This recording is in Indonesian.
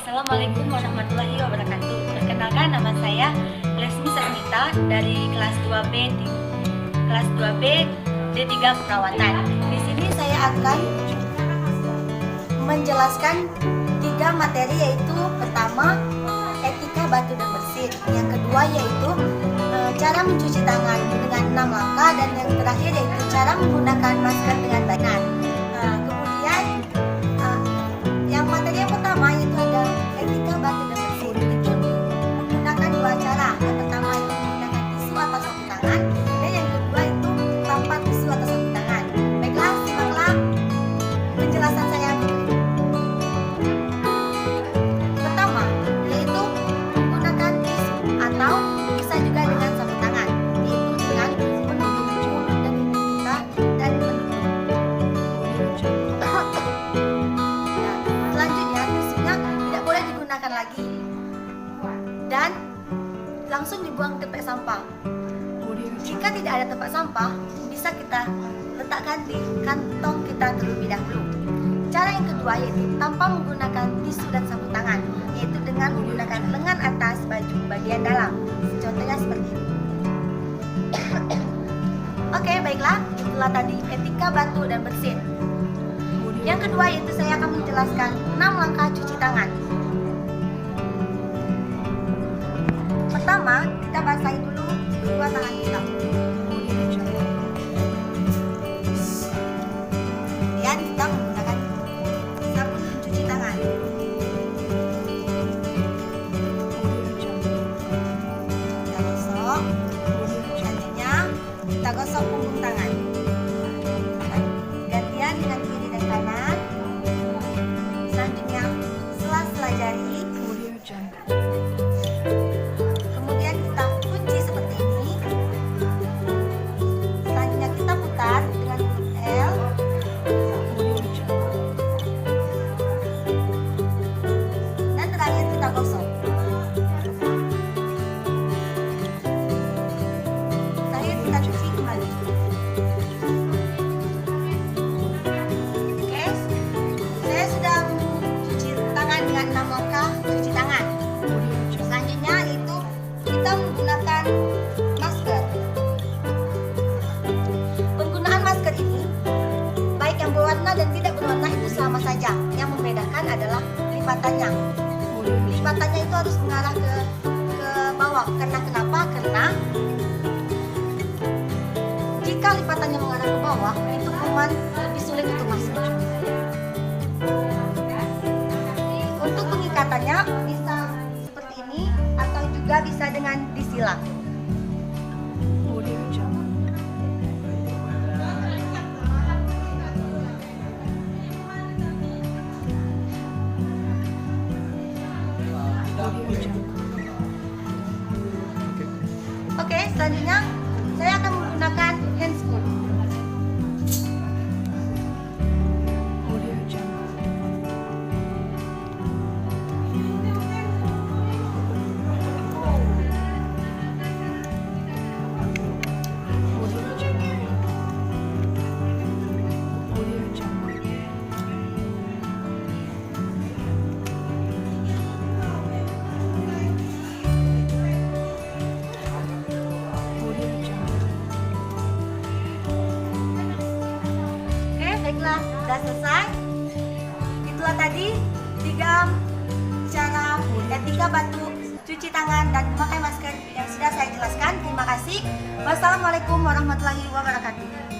Assalamualaikum warahmatullahi wabarakatuh. Perkenalkan, nama saya Lesmi Sasmita dari kelas 2B D3 Keperawatan. Di sini saya akan menjelaskan 3 materi, yaitu pertama etika batu dan bersin, yang kedua yaitu cara mencuci tangan dengan 6 langkah, dan yang terakhir yaitu cara menggunakan masker dengan benar. Kemudian yang materi yang pertama itu ada etika batu dan bersin. Itu menggunakan 2 cara. Yang pertama itu menggunakan tisu atau sapu tangan, dan yang kedua itu tanpa tisu atau sapu tangan. Baiklah, simaklah penjelasan saya. Pertama yaitu menggunakan tisu atau bisa juga dengan sapu tangan, yaitu dengan menutup mulut dan hidung kita dan menutup. Selanjutnya tisunya tidak boleh digunakan lagi dan langsung dibuang ke tempat sampah. Jika tidak ada tempat sampah, bisa kita letakkan di kantong kita terlebih dahulu. Cara yang kedua yaitu tanpa menggunakan tisu dan sapu tangan, yaitu dengan menggunakan lengan atas baju bagian dalam. Contohnya seperti ini. Oke, baiklah, itulah tadi etika batu dan bersin. Yang kedua yaitu saya akan menjelaskan 6 langkah cuci tangan. Pertama, kita basahi dulu kedua tangan kita. Kemudian kita menggunakan sabun pencuci tangan. Kita gosok. Selanjutnya kita gosok punggung tangan. Gantian dengan kiri dan kanan. Selanjutnya sela-sela jari. Kemudian kita kunci seperti ini. Selanjutnya kita putar dengan L. Dan terakhir kita gosok. Terakhir kita cuci kembali. Oke, saya sudah mencuci tangan dengan 6 langkah cuci tangan. Selanjutnya itu kita menggunakan masker. Penggunaan masker ini baik yang berwarna dan tidak berwarna itu sama saja. Yang membedakan adalah lipatannya. Lipatannya itu harus mengarah ke bawah. Karena kenapa? Karena jika lipatannya mengarah ke bawah, itu kuman lebih sulit untuk masuk. Untuk pengikatannya bisa seperti ini atau juga bisa dengan disilang. Oke, selanjutnya saya akan menggunakan handscoon. Baiklah, sudah selesai. Itulah tadi 3 cara etika batu, cuci tangan, dan memakai masker yang sudah saya jelaskan. Terima kasih. Wassalamualaikum warahmatullahi wabarakatuh.